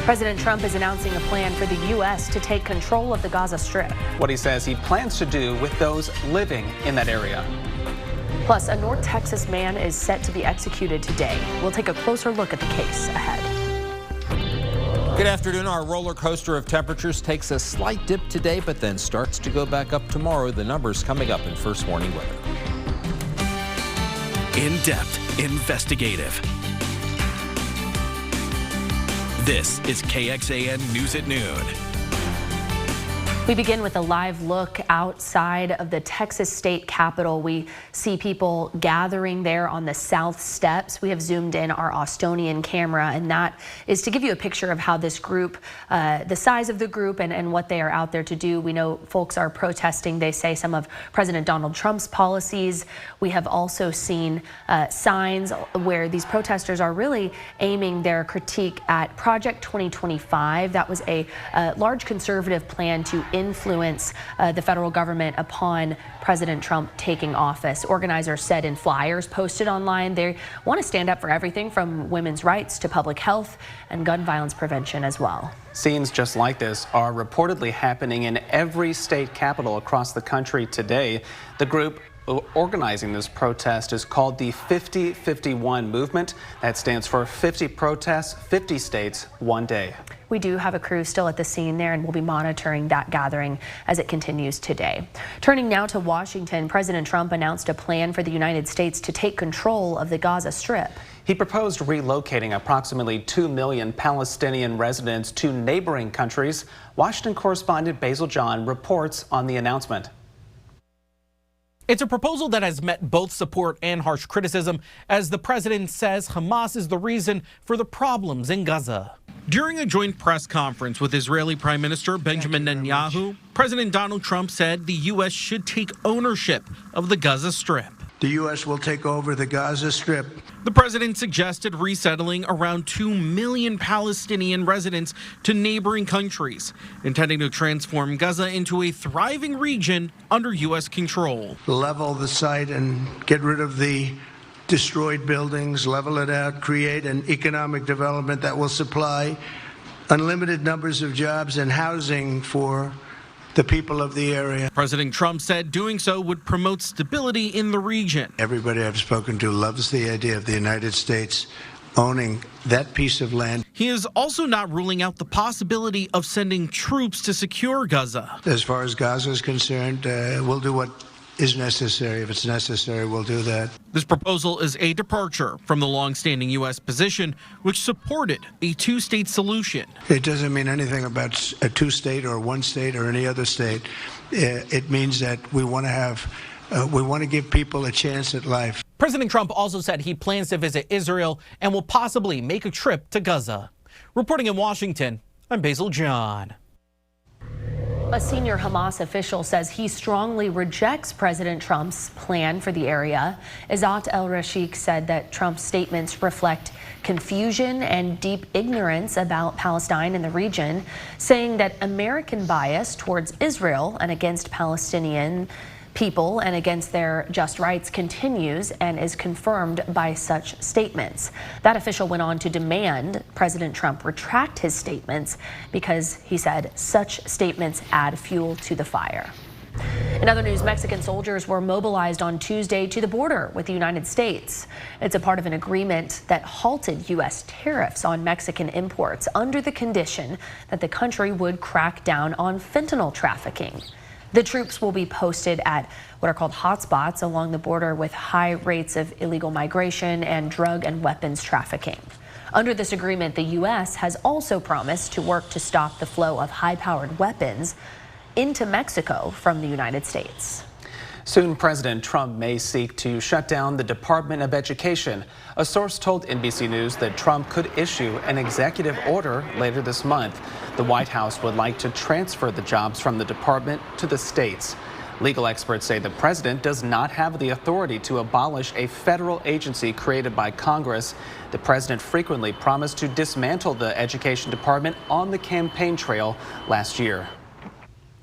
President Trump is announcing a plan for the U.S. to take control of the Gaza Strip. What he says he plans to do with those living in that area. Plus, a North Texas man is set to be executed today. We'll take a closer look at the case ahead. Good afternoon. Our roller coaster of temperatures takes a slight dip today, but then starts to go back up tomorrow. The numbers coming up in First Warning Weather. In-depth, investigative. This is KXAN News at Noon. We begin with a live look outside of the Texas state capitol. We see people gathering there on the south steps. We have zoomed in our Austonian camera, and that is to give you a picture of how this group, the size of the group and what they are out there to do. We know folks are protesting, they say, some of President Donald Trump's policies. We have also seen signs where these protesters are really aiming their critique at Project 2025. That was a large conservative plan to influence the federal government upon President Trump taking office. Organizers said in flyers posted online they want to stand up for everything from women's rights to public health and gun violence prevention as well. Scenes just like this are reportedly happening in every state capital across the country today. The group organizing this protest is called the 50-51 movement. That stands for 50 protests, 50 states, one day. We do have a crew still at the scene there, and we'll be monitoring that gathering as it continues today. Turning now to Washington, President Trump announced a plan for the United States to take control of the Gaza Strip. He proposed relocating approximately 2 million Palestinian residents to neighboring countries. Washington correspondent Basil John reports on the announcement. It's a proposal that has met both support and harsh criticism, as the president says Hamas is the reason for the problems in Gaza. During a joint press conference with Israeli Prime Minister Benjamin Netanyahu, President Donald Trump said the U.S. should take ownership of the Gaza Strip. The U.S. will take over the Gaza Strip. The president suggested resettling around 2 million Palestinian residents to neighboring countries, intending to transform Gaza into a thriving region under U.S. control. Level the site and get rid of the destroyed buildings, level it out, create an economic development that will supply unlimited numbers of jobs and housing for the people of the area. President Trump said doing so would promote stability in the region. Everybody I've spoken to loves the idea of the United States owning that piece of land. He is also not ruling out the possibility of sending troops to secure Gaza. As far as Gaza is concerned, we'll do what is necessary. If it's necessary, we'll do that. This proposal is a departure from the long-standing U.S. position, which supported a two-state solution. It doesn't mean anything about a two-state or one state or any other state. It means that we want to give people a chance at life. President Trump also said he plans to visit Israel and will possibly make a trip to Gaza. Reporting in Washington, I'm Basil John. A senior Hamas official says he strongly rejects President Trump's plan for the area. Izzat el-Rashid said that Trump's statements reflect confusion and deep ignorance about Palestine and the region, saying that American bias towards Israel and against Palestinian people and against their just rights continues and is confirmed by such statements. That official went on to demand President Trump retract his statements because he said such statements add fuel to the fire. In other news, Mexican soldiers were mobilized on Tuesday to the border with the United States. It's a part of an agreement that halted U.S. tariffs on Mexican imports under the condition that the country would crack down on fentanyl trafficking. The troops will be posted at what are called hotspots along the border with high rates of illegal migration and drug and weapons trafficking. Under this agreement, the U.S. has also promised to work to stop the flow of high-powered weapons into Mexico from the United States. Soon, President Trump may seek to shut down the Department of Education. A source told NBC News that Trump could issue an executive order later this month. The White House would like to transfer the jobs from the department to the states. Legal experts say the president does not have the authority to abolish a federal agency created by Congress. The president frequently promised to dismantle the education department on the campaign trail last year.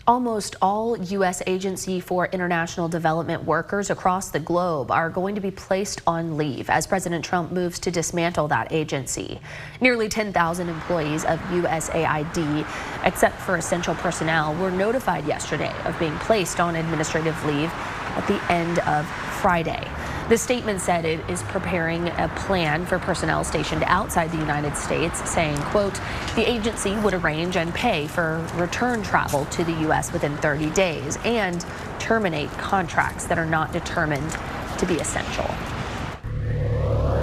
Almost all U.S. Agency for International Development workers across the globe are going to be placed on leave as President Trump moves to dismantle that agency. Nearly 10,000 employees of USAID, except for essential personnel, were notified yesterday of being placed on administrative leave at the end of Friday. The statement said it is preparing a plan for personnel stationed outside the United States, saying, quote, the agency would arrange and pay for return travel to the U.S. within 30 days and terminate contracts that are not determined to be essential.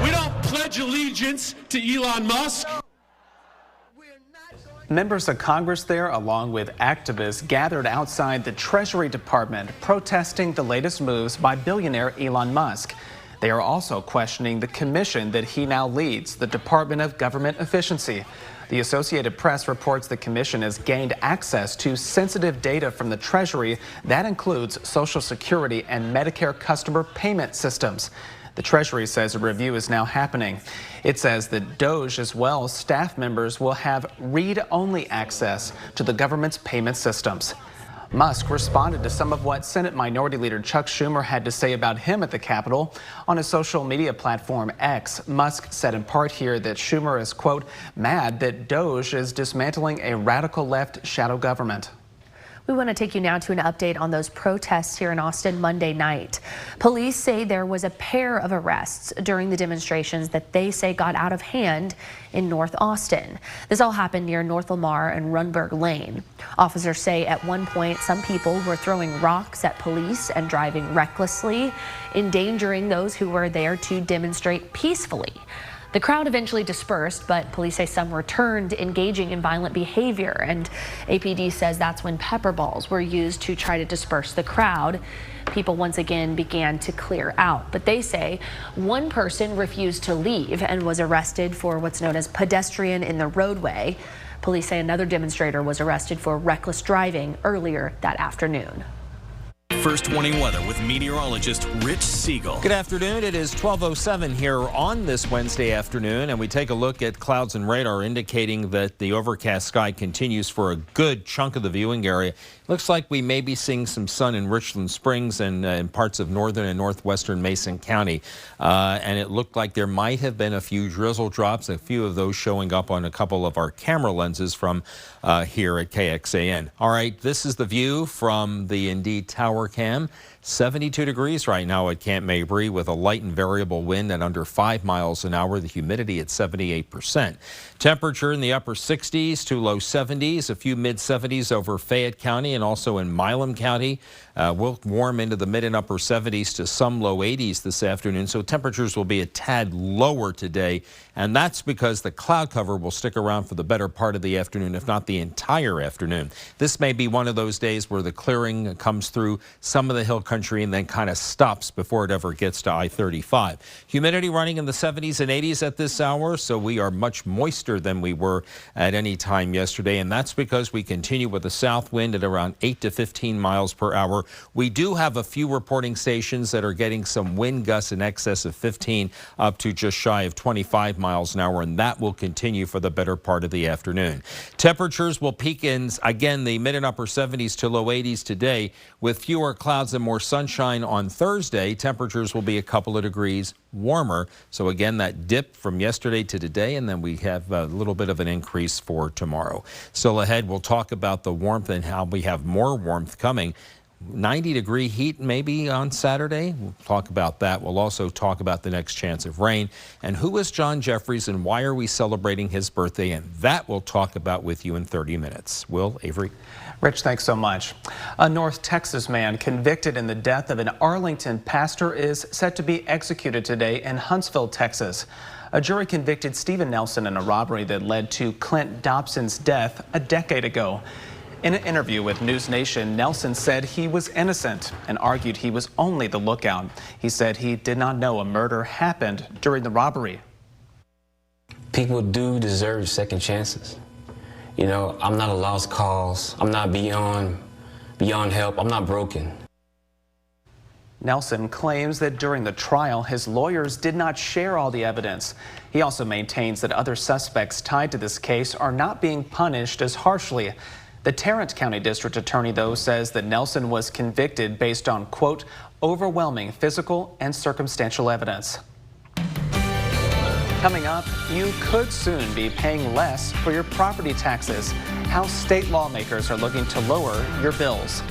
We don't pledge allegiance to Elon Musk. Members of Congress there, along with activists, gathered outside the Treasury Department protesting the latest moves by billionaire Elon Musk. They are also questioning the commission that he now leads, the Department of Government Efficiency. The Associated Press reports the commission has gained access to sensitive data from the Treasury that includes Social Security and Medicare customer payment systems. The Treasury says a review is now happening. It says that DOJ as well staff members will have read-only access to the government's payment systems. Musk responded to some of what Senate Minority Leader Chuck Schumer had to say about him at the Capitol. On his social media platform X, Musk said in part here that Schumer is, quote, mad that DOJ is dismantling a radical left shadow government. We want to take you now to an update on those protests here in Austin Monday night. Police say there was a pair of arrests during the demonstrations that they say got out of hand in North Austin. This all happened near North Lamar and Runberg Lane. Officers say at one point some people were throwing rocks at police and driving recklessly, endangering those who were there to demonstrate peacefully. The crowd eventually dispersed, but police say some returned, engaging in violent behavior, and APD says that's when pepper balls were used to try to disperse the crowd. People once again began to clear out, but they say one person refused to leave and was arrested for what's known as pedestrian in the roadway. Police say another demonstrator was arrested for reckless driving earlier that afternoon. First warning weather with meteorologist Rich Siegel. Good afternoon. It is 12:07 here on this Wednesday afternoon, and we take a look at clouds and radar indicating that the overcast sky continues for a good chunk of the viewing area. Looks like we may be seeing some sun in Richland Springs and in parts of northern and northwestern Mason County. And it looked like there might have been a few drizzle drops, a few of those showing up on a couple of our camera lenses from here at KXAN. All right, this is the view from the Indeed Tower Cam. 72 degrees right now at Camp Mabry with a light and variable wind at under 5 miles an hour. The humidity at 78%. Temperature in the upper 60s to low 70s, a few mid 70s over Fayette County and also in Milam County. We'll warm into the mid and upper 70s to some low 80s this afternoon. So temperatures will be a tad lower today. And that's because the cloud cover will stick around for the better part of the afternoon, if not the entire afternoon. This may be one of those days where the clearing comes through some of the hill country and then kind of stops before it ever gets to I-35. Humidity running in the 70s and 80s at this hour, so we are much moister than we were at any time yesterday, and that's because we continue with a south wind at around 8 to 15 miles per hour. We do have a few reporting stations that are getting some wind gusts in excess of 15 up to just shy of 25 miles an hour, and that will continue for the better part of the afternoon. Temperatures will peak in, again, the mid and upper 70s to low 80s today with fewer clouds and more sunshine on Thursday. Temperatures will be a couple of degrees warmer. So again, that dip from yesterday to today, and then we have a little bit of an increase for tomorrow. Still ahead, we'll talk about the warmth and how we have more warmth coming. 90-degree heat maybe on Saturday. We'll talk about that. We'll also talk about the next chance of rain. And who is John Jeffries and why are we celebrating his birthday? And that we'll talk about with you in 30 minutes. Will, Avery? Rich, thanks so much. A North Texas man convicted in the death of an Arlington pastor is set to be executed today in Huntsville, Texas. A jury convicted Stephen Nelson in a robbery that led to Clint Dobson's death a decade ago. In an interview with News Nation, Nelson said he was innocent and argued he was only the lookout. He said he did not know a murder happened during the robbery. People do deserve second chances. You know, I'm not a lost cause. I'm not beyond help. I'm not broken. Nelson claims that during the trial, his lawyers did not share all the evidence. He also maintains that other suspects tied to this case are not being punished as harshly. The Tarrant County District Attorney, though, says that Nelson was convicted based on, quote, overwhelming physical and circumstantial evidence. Coming up, you could soon be paying less for your property taxes. How state lawmakers are looking to lower your bills.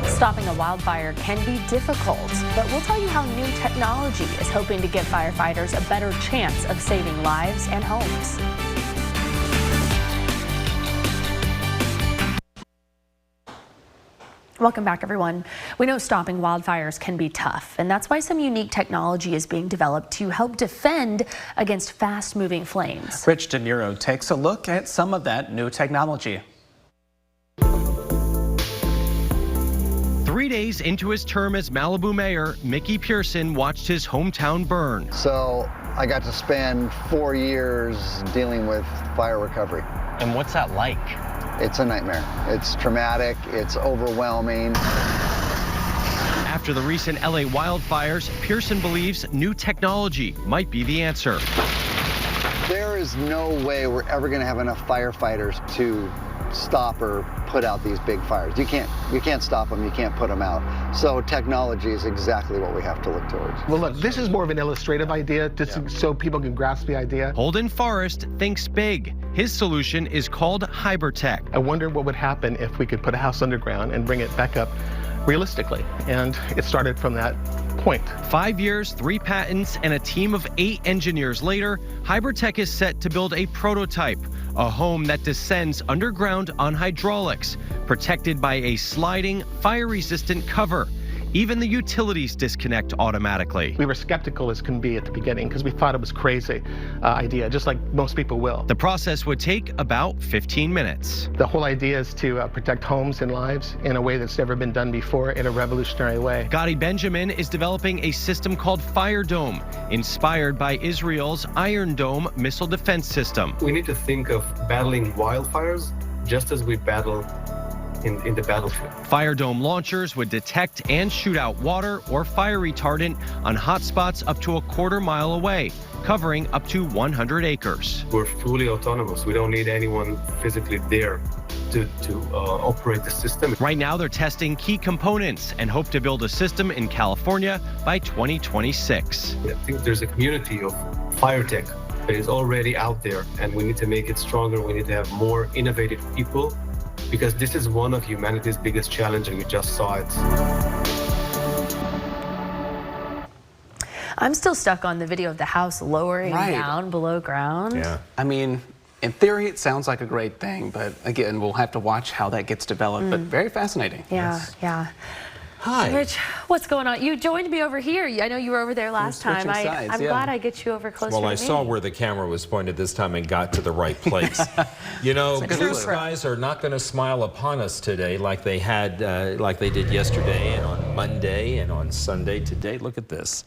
Stopping a wildfire can be difficult, but we'll tell you how new technology is hoping to give firefighters a better chance of saving lives and homes. Welcome back, everyone. We know stopping wildfires can be tough, and that's why some unique technology is being developed to help defend against fast-moving flames. Rich De Niro takes a look at some of that new technology. 3 days into his term as Malibu mayor, Mickey Pearson watched his hometown burn. So I got to spend 4 years dealing with fire recovery. And what's that like? It's a nightmare. It's traumatic, it's overwhelming. After the recent LA wildfires, Pearson believes new technology might be the answer. There is no way we're ever going to have enough firefighters to stop or put out these big fires. You can't stop them, you can't put them out. So technology is exactly what we have to look towards. Well, look, this is more of an illustrative idea, just so people can grasp the idea. Holden Forrest thinks big. His solution is called Hybertech. I wonder what would happen if we could put a house underground and bring it back up realistically. And it started from that point. 5 years, 3 patents, and a team of 8 engineers later, Hybertech is set to build a prototype, a home that descends underground on hydraulics, protected by a sliding, fire-resistant cover. Even the utilities disconnect automatically. We were skeptical as can be at the beginning because we thought it was crazy idea, just like most people will. The process would take about 15 minutes. The whole idea is to protect homes and lives in a way that's never been done before, in a revolutionary way. Gotti Benjamin is developing a system called Fire Dome, inspired by Israel's Iron Dome missile defense system. We need to think of battling wildfires just as we battle in the battlefield. Fire Dome launchers would detect and shoot out water or fire retardant on hotspots up to a quarter mile away, covering up to 100 acres. We're fully autonomous. We don't need anyone physically there to operate the system. Right now, they're testing key components and hope to build a system in California by 2026. I think there's a community of fire tech that is already out there, and we need to make it stronger. We need to have more innovative people, because this is one of humanity's biggest challenges, and we just saw it. I'm still stuck on the video of the house lowering down below ground. Yeah. I mean, in theory, it sounds like a great thing, but again, we'll have to watch how that gets developed, but very fascinating. Yeah, Yes. yeah. Hi. Rich, what's going on? You joined me over here. I know you were over there last time. I'm glad I get you over closer to me. Well, I saw where the camera was pointed this time and got to the right place. You know, blue skies are not going to smile upon us today like they had, like they did yesterday and on Monday and on Sunday. Today, look at this.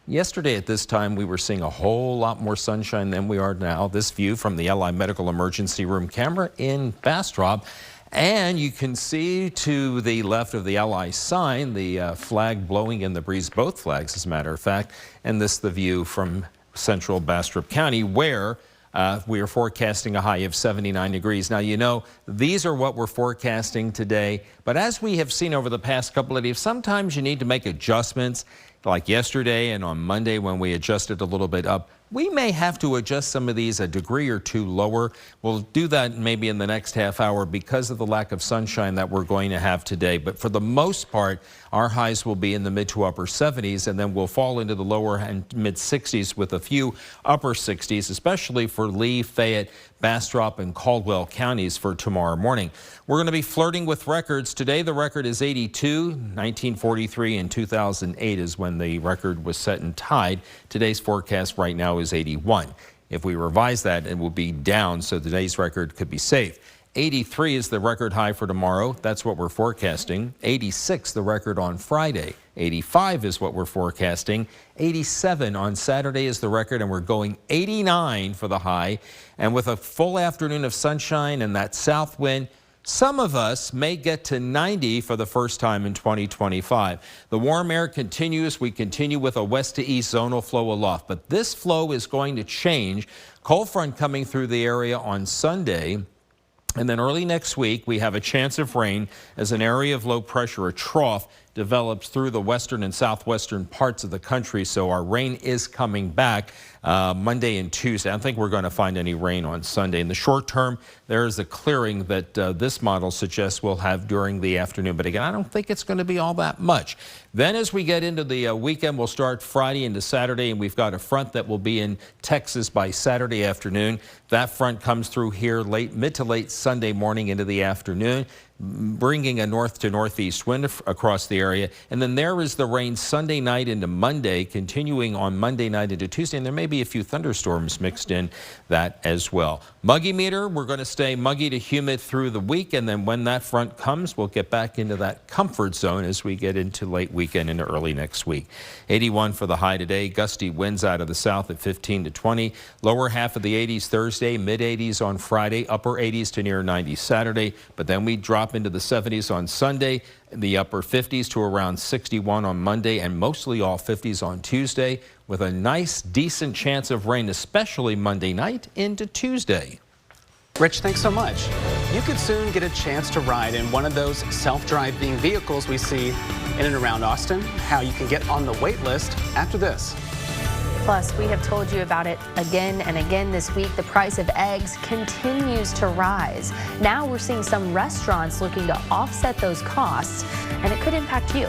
Yesterday at this time, we were seeing a whole lot more sunshine than we are now. This view from the LI Medical Emergency Room camera in Bastrop. And you can see to the left of the LI sign, the flag blowing in the breeze, both flags, as a matter of fact. And this the view from central Bastrop County, where we are forecasting a high of 79 degrees. Now, you know, these are what we're forecasting today. But as we have seen over the past couple of days, sometimes you need to make adjustments. Like yesterday and on Monday when we adjusted a little bit up, we may have to adjust some of these a degree or two lower. We'll do that maybe in the next half hour because of the lack of sunshine that we're going to have today. But for the most part, our highs will be in the mid to upper 70s, and then we'll fall into the lower and mid 60s with a few upper 60s, especially for Lee, Fayette, Bastrop, and Caldwell counties for tomorrow morning. We're going to be flirting with records. Today, the record is 82. 1943 and 2008 is when the record was set and tied. Today's forecast right now is 81. If we revise that, it will be down, so today's record could be safe. 83 is the record high for tomorrow. That's what we're forecasting. 86, the record on Friday. 85 is what we're forecasting. 87 on Saturday is the record, and we're going 89 for the high. And with a full afternoon of sunshine and that south wind, some of us may get to 90 for the first time in 2025. The warm air continues. We continue with a west to east zonal flow aloft, but this flow is going to change. Cold front coming through the area on Sunday. And then early next week, we have a chance of rain as an area of low pressure, a trough, develops through the western and southwestern parts of the country. So our rain is coming back Monday and Tuesday. I don't think we're going to find any rain on Sunday. In the short term, there is a clearing that this model suggests we'll have during the afternoon. But again, I don't think it's going to be all that much. Then as we get into the weekend, we'll start Friday into Saturday, and we've got a front that will be in Texas by Saturday afternoon. That front comes through here mid to late Sunday morning into the afternoon, bringing a north to northeast wind across the area. And then there is the rain Sunday night into Monday, continuing on Monday night into Tuesday. And there may be a few thunderstorms mixed in that as well. Muggy meter, we're going to stay muggy to humid through the week. And then when that front comes, we'll get back into that comfort zone as we get into late weekend into early next week. 81 for the high today. Gusty winds out of the south at 15 to 20. Lower half of the 80s Thursday, mid 80s on Friday, upper 80s to near 90 Saturday. But then we drop into the 70s on Sunday, the upper 50s to around 61 on Monday, and mostly all 50s on Tuesday, with a nice, decent chance of rain, especially Monday night into Tuesday. Rich, thanks so much. You could soon get a chance to ride in one of those self-driving vehicles we see in and around Austin. How you can get on the wait list after this. Plus, we have told you about it again and again this week. The price of eggs continues to rise. Now we're seeing some restaurants looking to offset those costs, and it could impact you.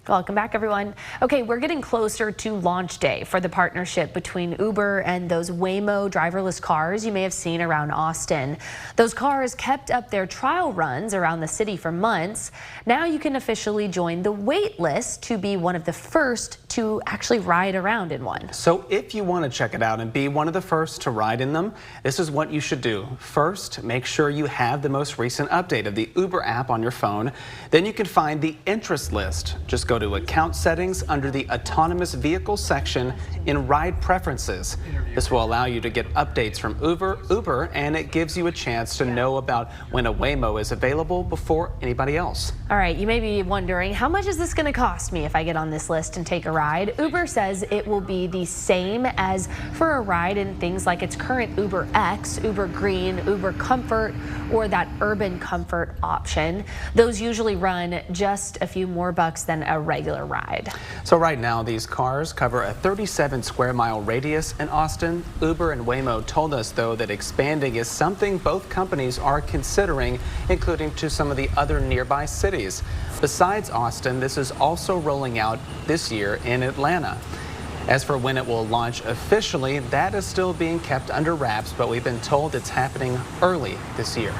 Welcome back, everyone. Okay, we're getting closer to launch day for the partnership between Uber and those Waymo driverless cars you may have seen around Austin. Those cars kept up their trial runs around the city for months. Now you can officially join the wait list to be one of the first to actually ride around in one. So if you want to check it out and be one of the first to ride in them, this is what you should do. First, make sure you have the most recent update of the Uber app on your phone. Then you can find the interest list. Just go to account settings under the autonomous vehicle section in ride preferences. This will allow you to get updates from Uber, and it gives you a chance to know about when a Waymo is available before anybody else. All right, you may be wondering, how much is this going to cost me if I get on this list and take a ride? Uber says it will be the same as for a ride in things like its current Uber X, Uber Green, Uber Comfort, or that Urban Comfort option. Those usually run just a few more bucks than a regular ride. So right now, these cars cover a 37 square mile radius in Austin. Uber and Waymo told us, though, that expanding is something both companies are considering, including to some of the other nearby cities. Besides Austin, this is also rolling out this year in Atlanta. As for when it will launch officially, that is still being kept under wraps, but we've been told it's happening early this year.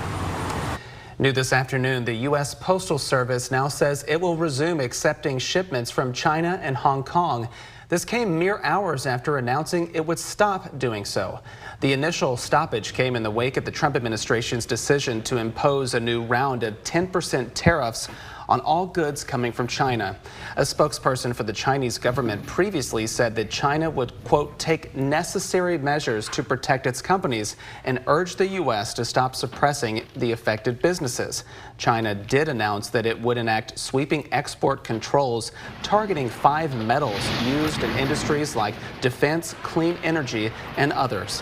New this afternoon, the U.S. Postal Service now says it will resume accepting shipments from China and Hong Kong. This came mere hours after announcing it would stop doing so. The initial stoppage came in the wake of the Trump administration's decision to impose a new round of 10% tariffs on all goods coming from China. A spokesperson for the Chinese government previously said that China would, quote, take necessary measures to protect its companies and urge the U.S. to stop suppressing the affected businesses. China did announce that it would enact sweeping export controls targeting 5 metals used in industries like defense, clean energy, and others.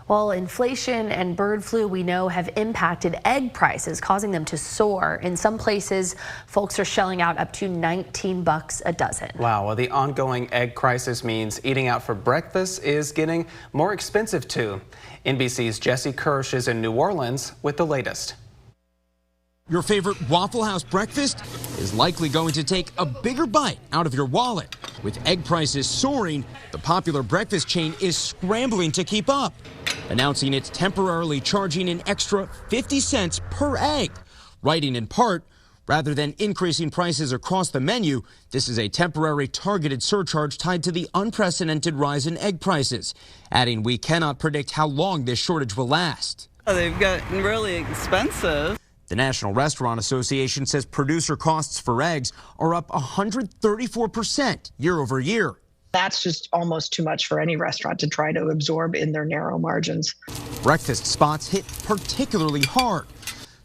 Well, inflation and bird flu, we know, have impacted egg prices, causing them to soar. In some places, folks are shelling out up to $19 a dozen. Wow, well, the ongoing egg crisis means eating out for breakfast is getting more expensive too. NBC's Jesse Kirsch is in New Orleans with the latest. Your favorite Waffle House breakfast is likely going to take a bigger bite out of your wallet. With egg prices soaring, the popular breakfast chain is scrambling to keep up, announcing it's temporarily charging an extra 50 cents per egg. Writing in part, rather than increasing prices across the menu, this is a temporary targeted surcharge tied to the unprecedented rise in egg prices, adding we cannot predict how long this shortage will last. They've gotten really expensive. The National Restaurant Association says producer costs for eggs are up 134% year over year. That's just almost too much for any restaurant to try to absorb in their narrow margins. Breakfast spots hit particularly hard.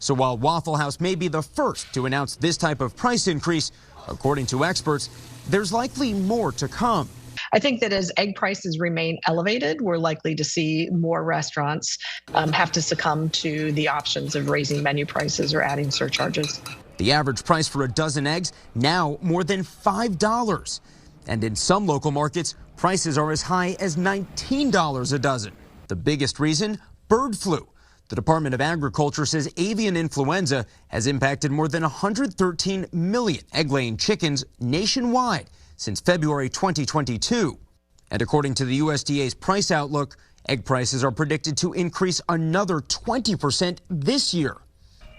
So while Waffle House may be the first to announce this type of price increase, according to experts, there's likely more to come. I think that as egg prices remain elevated, we're likely to see more restaurants have to succumb to the options of raising menu prices or adding surcharges. The average price for a dozen eggs now more than $5. And in some local markets, prices are as high as $19 a dozen. The biggest reason? Bird flu. The Department of Agriculture says avian influenza has impacted more than 113 million egg-laying chickens nationwide since February 2022. And according to the USDA's price outlook, egg prices are predicted to increase another 20% this year.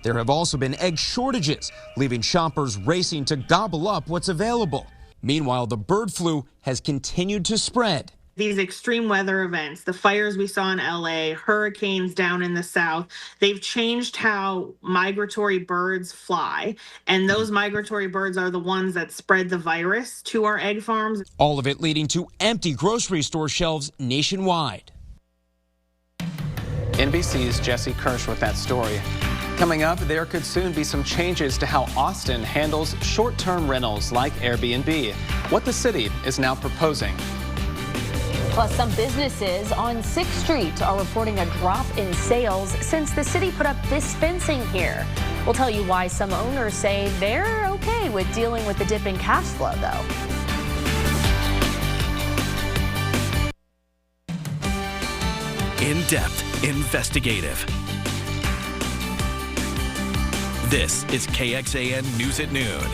There have also been egg shortages, leaving shoppers racing to gobble up what's available. Meanwhile, the bird flu has continued to spread. These extreme weather events, the fires we saw in LA, hurricanes down in the south, they've changed how migratory birds fly. And those migratory birds are the ones that spread the virus to our egg farms. All of it leading to empty grocery store shelves nationwide. NBC's Jesse Kirsch with that story. Coming up, there could soon be some changes to how Austin handles short-term rentals like Airbnb. What the city is now proposing. Plus, some businesses on 6th Street are reporting a drop in sales since the city put up this fencing here. We'll tell you why some owners say they're okay with dealing with the dip in cash flow, though. In-depth, investigative. This is KXAN News at Noon.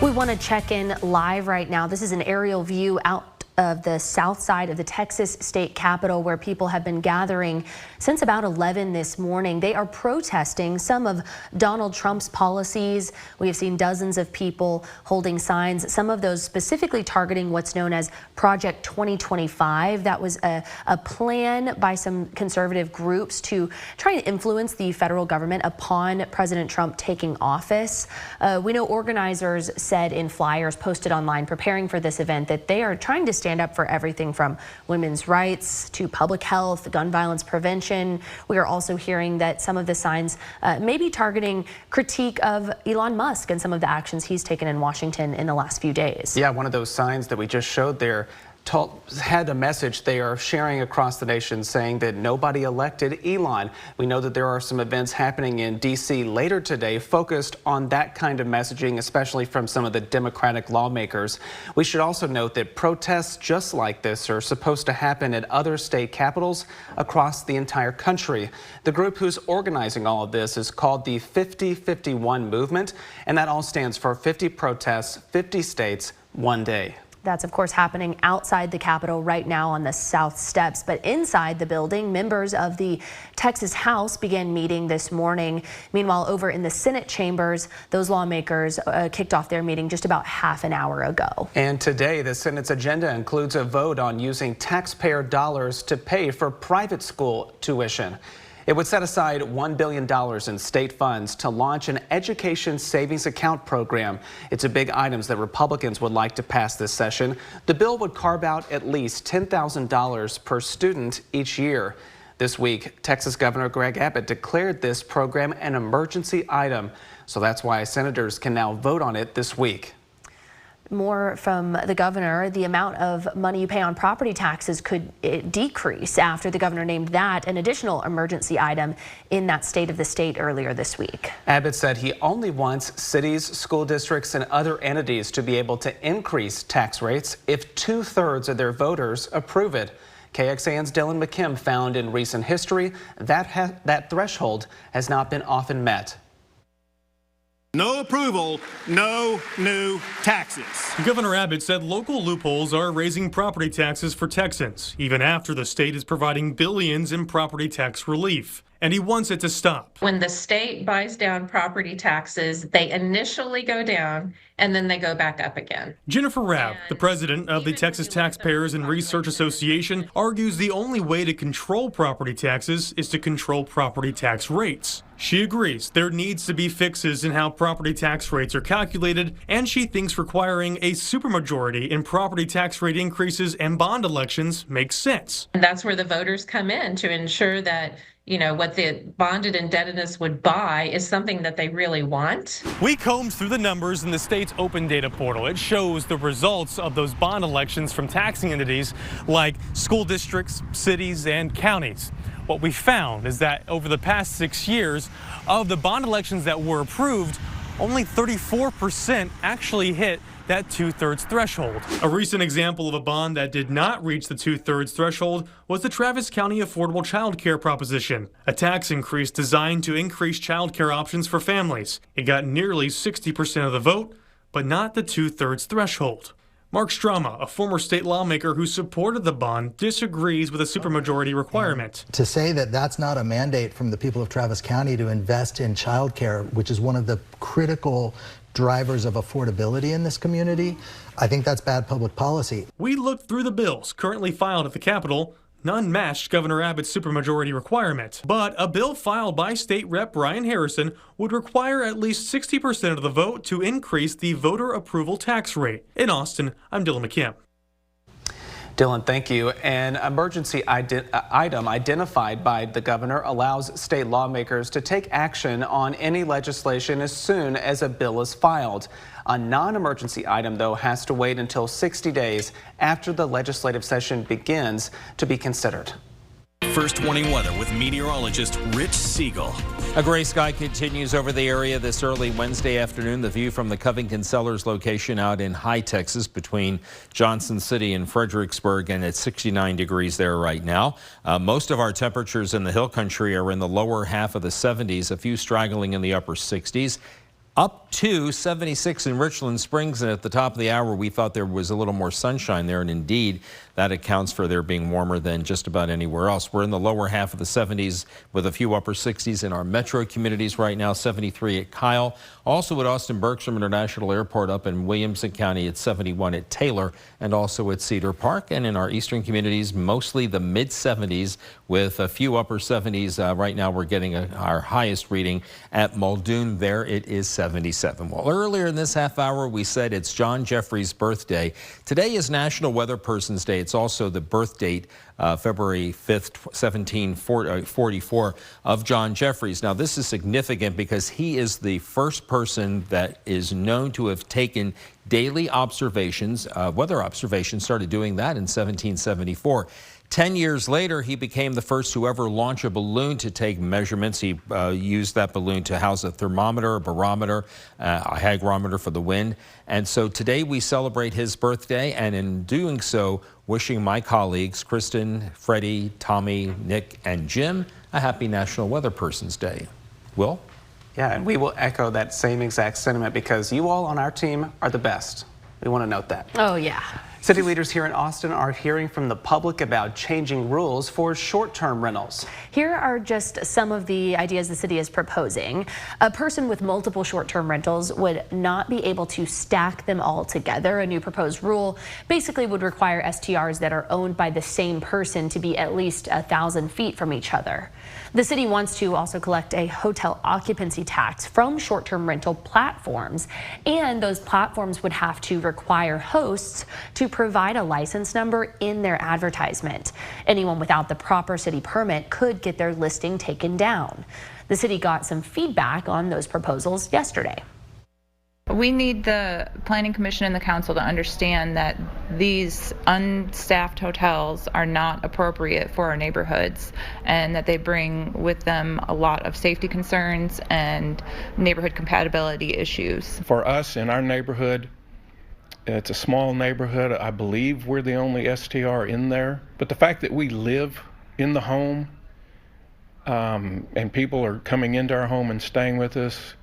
We want to check in live right now. This is an aerial view out of the south side of the Texas state capitol where people have been gathering since about 11 this morning. They are protesting some of Donald Trump's policies. We have seen dozens of people holding signs, some of those specifically targeting what's known as Project 2025. That was a plan by some conservative groups to try and influence the federal government upon President Trump taking office. We know organizers said in flyers posted online preparing for this event that they are trying to stand up for everything from women's rights to public health, gun violence prevention. We are also hearing that some of the signs may be targeting critique of Elon Musk and some of the actions he's taken in Washington in the last few days. Yeah, one of those signs that we just showed there had a message they are sharing across the nation saying that nobody elected Elon. We know that there are some events happening in D.C. later today focused on that kind of messaging, especially from some of the Democratic lawmakers. We should also note that protests just like this are supposed to happen at other state capitals across the entire country. The group who's organizing all of this is called the 50-51 movement, and that all stands for 50 protests, 50 states, one day. That's, of course, happening outside the Capitol right now on the south steps. But inside the building, members of the Texas House began meeting this morning. Meanwhile, over in the Senate chambers, those lawmakers kicked off their meeting just about half an hour ago. And today, the Senate's agenda includes a vote on using taxpayer dollars to pay for private school tuition. It would set aside $1 billion in state funds to launch an education savings account program. It's a big item that Republicans would like to pass this session. The bill would carve out at least $10,000 per student each year. This week, Texas Governor Greg Abbott declared this program an emergency item. So that's why senators can now vote on it this week. More from the governor. The amount of money you pay on property taxes could decrease after the governor named that an additional emergency item in that state of the state earlier this week. Abbott said he only wants cities, school districts, and other entities to be able to increase tax rates if 2/3 of their voters approve it. KXAN's Dylan McKim found in recent history that threshold has not been often met. No approval, no new taxes. Governor Abbott said local loopholes are raising property taxes for Texans, even after the state is providing billions in property tax relief. And he wants it to stop. When the state buys down property taxes, they initially go down and then they go back up again. Jennifer Rabb, the president of the Texas Taxpayers and Research Association, argues the only way to control property taxes is to control property tax rates. She agrees there needs to be fixes in how property tax rates are calculated, and she thinks requiring a supermajority in property tax rate increases and bond elections makes sense. And that's where the voters come in to ensure that what the bonded indebtedness would buy is something that they really want. We combed through the numbers in the state's open data portal. It shows the results of those bond elections from taxing entities like school districts, cities, and counties. What we found is that over the past 6 years, of the bond elections that were approved, only 34% actually hit that 2/3 threshold. A recent example of a bond that did not reach the 2/3 threshold was the Travis County Affordable Child Care Proposition, a tax increase designed to increase child care options for families. It got nearly 60% of the vote, but not the 2/3 threshold. Mark Strama, a former state lawmaker who supported the bond, disagrees with a supermajority requirement. To say that that's not a mandate from the people of Travis County to invest in child care, which is one of the critical drivers of affordability in this community, I think that's bad public policy. We looked through the bills currently filed at the Capitol. None matched Governor Abbott's supermajority requirement, but a bill filed by State Rep. Brian Harrison would require at least 60% of the vote to increase the voter approval tax rate. In Austin, I'm Dylan McKim. Dylan, thank you. An emergency item identified by the governor allows state lawmakers to take action on any legislation as soon as a bill is filed. A non-emergency item, though, has to wait until 60 days after the legislative session begins to be considered. First warning weather with meteorologist Rich Siegel. A gray sky continues over the area this early Wednesday afternoon. The view from the Covington Cellars location out in High Texas between Johnson City and Fredericksburg, and it's 69 degrees there right now. Most of our temperatures in the hill country are in the lower half of the 70s, a few straggling in the upper 60s. Up to 76 in Richland Springs, and at the top of the hour we thought there was a little more sunshine there, and indeed that accounts for there being warmer than just about anywhere else. We're in the lower half of the 70s with a few upper 60s in our metro communities right now, 73 at Kyle. Also at Austin Bergstrom International Airport, up in Williamson County at 71 at Taylor, and also at Cedar Park. And in our eastern communities, mostly the mid 70s with a few upper 70s. Right now we're getting our highest reading at Muldoon. There it is 77. Well, earlier in this half hour we said it's John Jeffrey's birthday. Today is National Weather Person's Day. It's also the birth date, February 5th, 1744, of John Jeffries. Now, this is significant because he is the first person that is known to have taken daily observations, weather observations, started doing that in 1774. 10 years later, he became the first to ever launch a balloon to take measurements. He used that balloon to house a thermometer, a barometer, a hygrometer for the wind. And so today we celebrate his birthday, and in doing so, wishing my colleagues, Kristen, Freddie, Tommy, Nick, and Jim, a happy National Weather Person's Day. Will? Yeah, and we will echo that same exact sentiment because you all on our team are the best. We want to note that. Oh, yeah. City leaders here in Austin are hearing from the public about changing rules for short-term rentals. Here are just some of the ideas the city is proposing. A person with multiple short-term rentals would not be able to stack them all together. A new proposed rule basically would require STRs that are owned by the same person to be at least 1,000 feet from each other. The city wants to also collect a hotel occupancy tax from short-term rental platforms, and those platforms would have to require hosts to provide a license number in their advertisement. Anyone without the proper city permit could get their listing taken down. The city got some feedback on those proposals yesterday. We need the Planning Commission and the Council to understand that these unstaffed hotels are not appropriate for our neighborhoods, and that they bring with them a lot of safety concerns and neighborhood compatibility issues. For us in our neighborhood, it's a small neighborhood. I believe we're the only STR in there. But the fact that we live in the home and people are coming into our home and staying with us,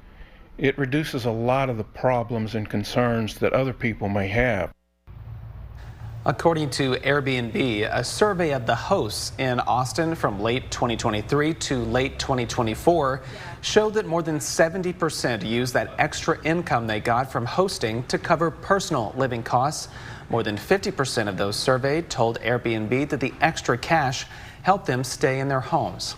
it reduces a lot of the problems and concerns that other people may have. According to Airbnb, a survey of the hosts in Austin from late 2023 to late 2024 showed that more than 70% used that extra income they got from hosting to cover personal living costs. More than 50% of those surveyed told Airbnb that the extra cash helped them stay in their homes.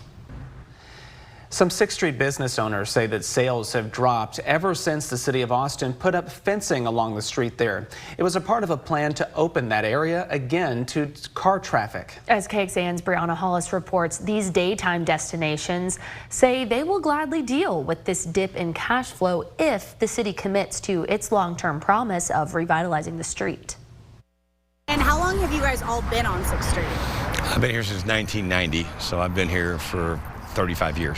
Some 6th Street business owners say that sales have dropped ever since the city of Austin put up fencing along the street there. It was a part of a plan to open that area again to car traffic. As KXAN's Brianna Hollis reports, these daytime destinations say they will gladly deal with this dip in cash flow if the city commits to its long-term promise of revitalizing the street. And how long have you guys all been on 6th Street? I've been here since 1990, so I've been here for 35 years.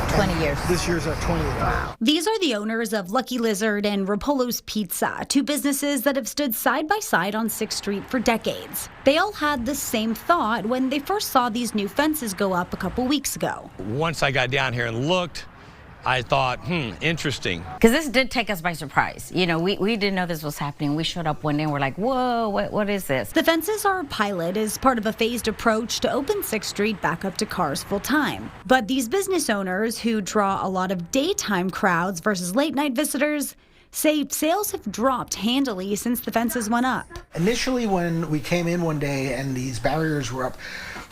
20 years. This year's at 28. Wow. These are the owners of Lucky Lizard and Rapolo's Pizza, two businesses that have stood side by side on 6th Street for decades. They all had the same thought when they first saw these new fences go up a couple weeks ago. Once I got down here and looked, I thought, interesting. Because this did take us by surprise. You know, we didn't know this was happening. We showed up one day and we're like, whoa, what is this? The fences are a pilot as part of a phased approach to open 6th Street back up to cars full time. But these business owners, who draw a lot of daytime crowds versus late night visitors, say sales have dropped handily since the fences went up. Initially, when we came in one day and these barriers were up,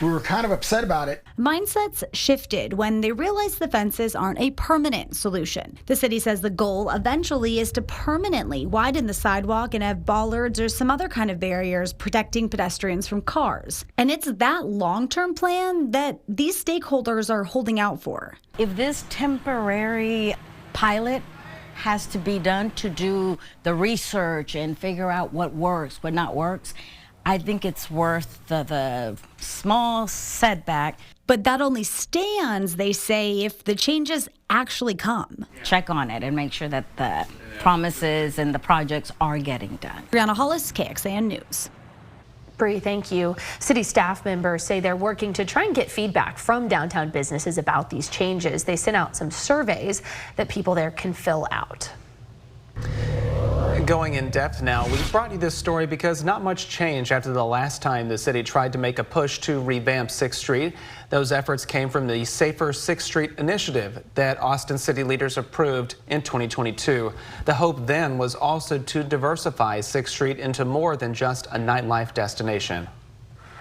we were kind of upset about it. Mindsets shifted when they realized the fences aren't a permanent solution. The city says the goal eventually is to permanently widen the sidewalk and have bollards or some other kind of barriers protecting pedestrians from cars. And it's that long-term plan that these stakeholders are holding out for. If this temporary pilot has to be done to do the research and figure out what works, what not works, I think it's worth the small setback. But that only stands, they say, if the changes actually come. Check on it and make sure that the promises and the projects are getting done. Brianna Hollis, KXAN News. Bree, thank you. City staff members say they're working to try and get feedback from downtown businesses about these changes. They sent out some surveys that people there can fill out. Going in depth now, we brought you this story because not much changed after the last time the city tried to make a push to revamp 6th Street. Those efforts came from the Safer 6th Street initiative that Austin city leaders approved in 2022. The hope then was also to diversify 6th Street into more than just a nightlife destination.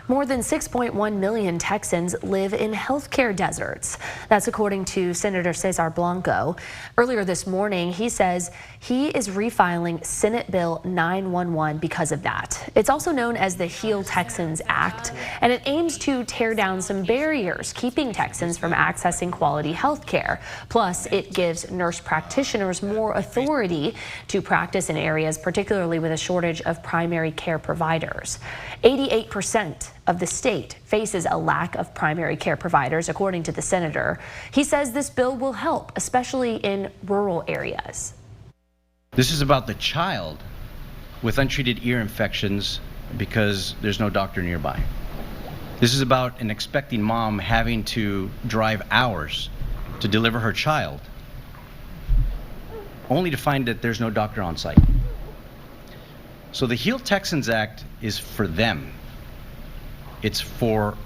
More than 6.1 million Texans live in healthcare deserts. That's according to Senator Cesar Blanco. Earlier this morning, he says he is refiling Senate Bill 911 because of that. It's also known as the Heal Texans Act, and it aims to tear down some barriers keeping Texans from accessing quality health care. Plus, it gives nurse practitioners more authority to practice in areas, particularly with a shortage of primary care providers. 88% of the state faces a lack of primary care providers, according to the senator. He says this bill will help, especially in rural areas. This is about the child with untreated ear infections because there's no doctor nearby. This is about an expecting mom having to drive hours to deliver her child, only to find that there's no doctor on site. So the Heal Texans Act is for them. It's for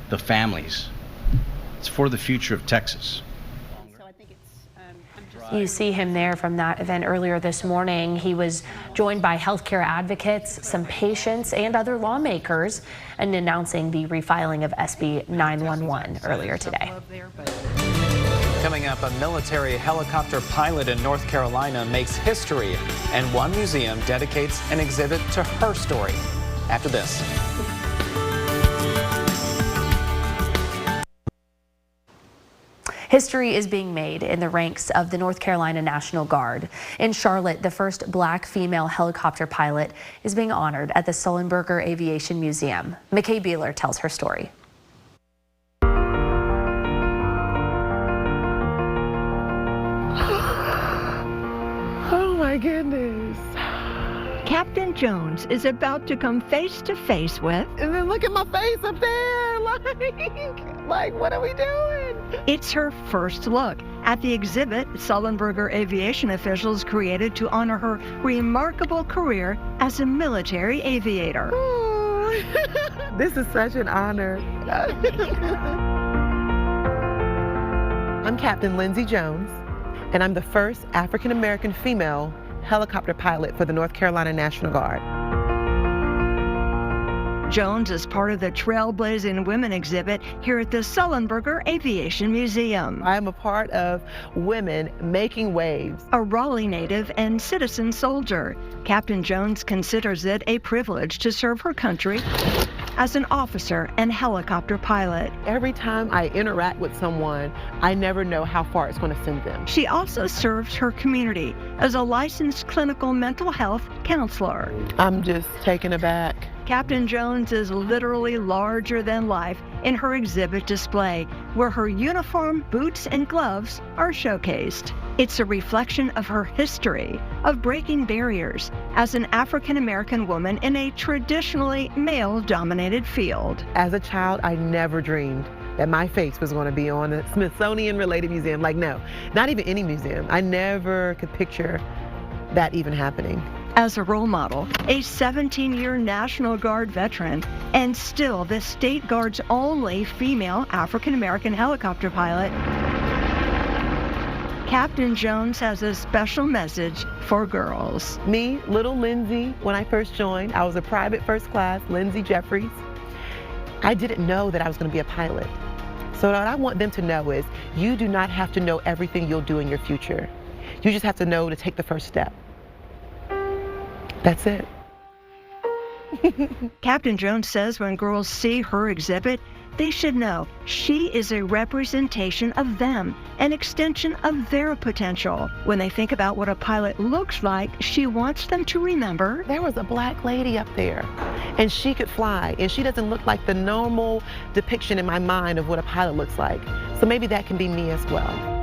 the families. It's for the future of Texas. You see him there from that event earlier this morning. He was joined by healthcare advocates, some patients, and other lawmakers, and announcing the refiling of SB 911 earlier today. Coming up, a military helicopter pilot in North Carolina makes history, and one museum dedicates an exhibit to her story. After this. History is being made in the ranks of the North Carolina National Guard. In Charlotte, the first black female helicopter pilot is being honored at the Sullenberger Aviation Museum. McKay Beeler tells her story. Oh my goodness. Captain Jones is about to come face to face with. And then look at my face up there. Like, what are we doing? It's her first look at the exhibit Sullenberger Aviation officials created to honor her remarkable career as a military aviator. This is such an honor. I'm Captain Lindsay Jones, and I'm the first African-American female helicopter pilot for the North Carolina National Guard. Jones is part of the Trailblazing Women exhibit here at the Sullenberger Aviation Museum. I am a part of women making waves. A Raleigh native and citizen soldier, Captain Jones considers it a privilege to serve her country as an officer and helicopter pilot. Every time I interact with someone, I never know how far it's going to send them. She also serves her community as a licensed clinical mental health counselor. I'm just taken aback. Captain Jones is literally larger than life in her exhibit display, where her uniform, boots, and gloves are showcased. It's a reflection of her history of breaking barriers as an African-American woman in a traditionally male-dominated field. As a child, I never dreamed that my face was going to be on a Smithsonian-related museum. Like, no, not even any museum. I never could picture that even happening. As a role model, a 17-year National Guard veteran, and still the State Guard's only female African-American helicopter pilot, Captain Jones has a special message for girls. Me, little Lindsay, when I first joined, I was a private first class, Lindsay Jeffries. I didn't know that I was going to be a pilot. So what I want them to know is you do not have to know everything you'll do in your future. You just have to know to take the first step. That's it. Captain Jones says when girls see her exhibit, they should know she is a representation of them, an extension of their potential. When they think about what a pilot looks like, she wants them to remember there was a black lady up there, and she could fly, and she doesn't look like the normal depiction in my mind of what a pilot looks like. So maybe that can be me as well.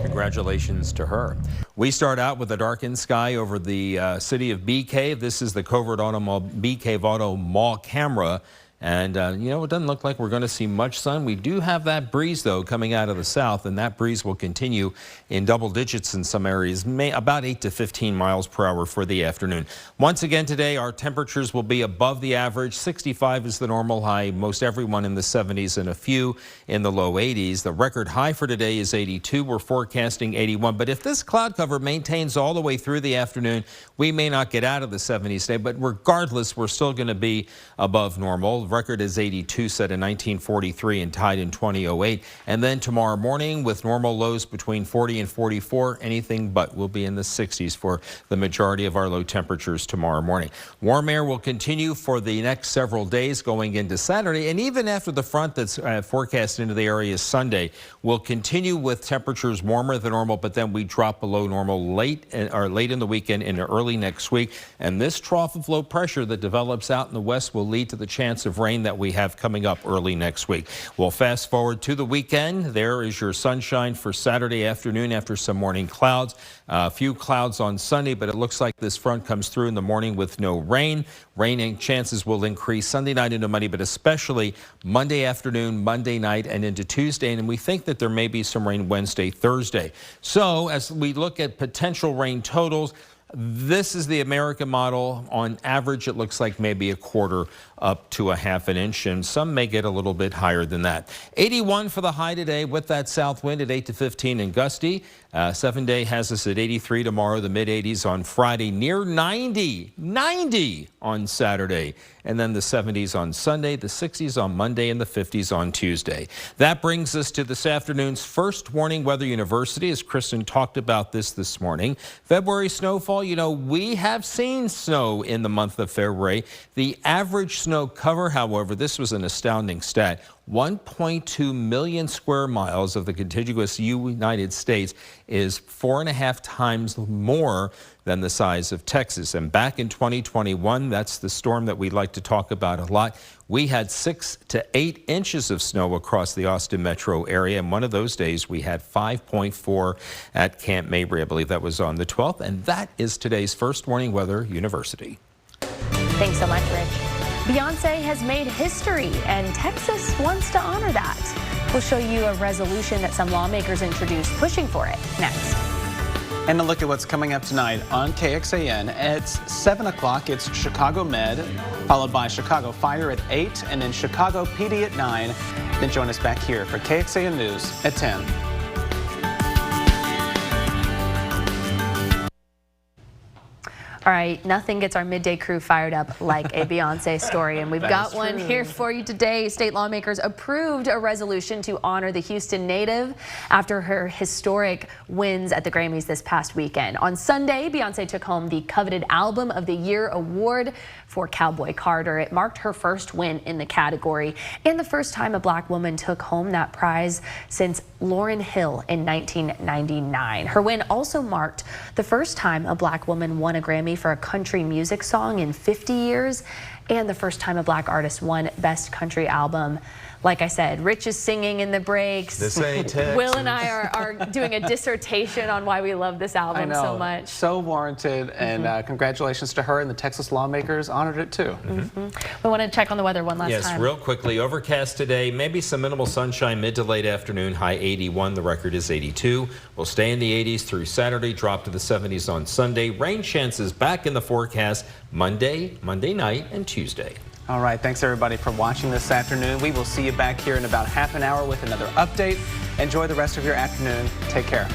Congratulations to her. We start out with a darkened sky over the city of Bee Cave. This is the Covert Auto Mall, Bee Cave Auto Mall camera. And, you know, it doesn't look like we're going to see much sun. We do have that breeze, though, coming out of the south, and that breeze will continue in double digits in some areas, about 8 to 15 miles per hour for the afternoon. Once again today, our temperatures will be above the average. 65 is the normal high, most everyone in the 70s and a few in the low 80s. The record high for today is 82. We're forecasting 81. But if this cloud cover maintains all the way through the afternoon, we may not get out of the 70s today, but regardless, we're still going to be above normal. Record is 82, set in 1943 and tied in 2008. And then tomorrow morning with normal lows between 40 and 44, anything but will be in the 60s for the majority of our low temperatures tomorrow morning. Warm air will continue for the next several days going into Saturday, and even after the front that's forecast into the area Sunday, we'll continue with temperatures warmer than normal, but then we drop below normal late in the weekend into early next week. And this trough of low pressure that develops out in the west will lead to the chance of rain that we have coming up early next week. We'll fast forward to the weekend. There is your sunshine for Saturday afternoon after some morning clouds. A few clouds on Sunday, but it looks like this front comes through in the morning with no rain. Raining chances will increase Sunday night into Monday, but especially Monday afternoon, Monday night, and into Tuesday. And we think that there may be some rain Wednesday, Thursday. So as we look at potential rain totals, this is the American model. On average, it looks like maybe a quarter up to a half an inch, and some may get a little bit higher than that. 81 for the high today with that south wind at 8 to 15 and gusty. 7-day has us at 83 tomorrow, the mid-80s on Friday, near 90 on Saturday, and then the 70s on Sunday, the 60s on Monday, and the 50s on Tuesday. That brings us to this afternoon's first warning Weather University, as Kristen talked about this morning. February snowfall, you know, we have seen snow in the month of February. The average snow cover, however, this was an astounding stat, 1.2 million square miles of the contiguous United States is 4.5 times more than the size of Texas. And back in 2021, that's the storm that we like to talk about a lot. We had 6 to 8 inches of snow across the Austin metro area. And one of those days we had 5.4 at Camp Mabry. I believe that was on the 12th. And that is today's First Warning Weather University. Thanks so much, Rich. Beyonce has made history, and Texas wants to honor that. We'll show you a resolution that some lawmakers introduced, pushing for it next. And a look at what's coming up tonight on KXAN. At 7 o'clock, it's Chicago Med, followed by Chicago Fire at 8, and then Chicago PD at 9. Then join us back here for KXAN News at 10. All right, nothing gets our midday crew fired up like a Beyonce story, and we've got one here for you today. State lawmakers approved a resolution to honor the Houston native after her historic wins at the Grammys this past weekend. On Sunday, Beyonce took home the coveted Album of the Year award for Cowboy Carter. It marked her first win in the category and the first time a black woman took home that prize since Lauryn Hill in 1999. Her win also marked the first time a black woman won a Grammy for a country music song in 50 years and the first time a black artist won Best Country Album. Like I said, Rich is singing in the breaks. This ain't Texas. Will and I are doing a dissertation on why we love this album so much. So warranted, and congratulations to her, and the Texas lawmakers honored it too. We want to check on the weather one last time. Yes, real quickly. Overcast today, maybe some minimal sunshine mid to late afternoon, high 81. The record is 82. We'll stay in the 80s through Saturday, drop to the 70s on Sunday. Rain chances back in the forecast Monday night, and Tuesday. All right, thanks everybody for watching this afternoon. We will see you back here in about half an hour with another update. Enjoy the rest of your afternoon. Take care.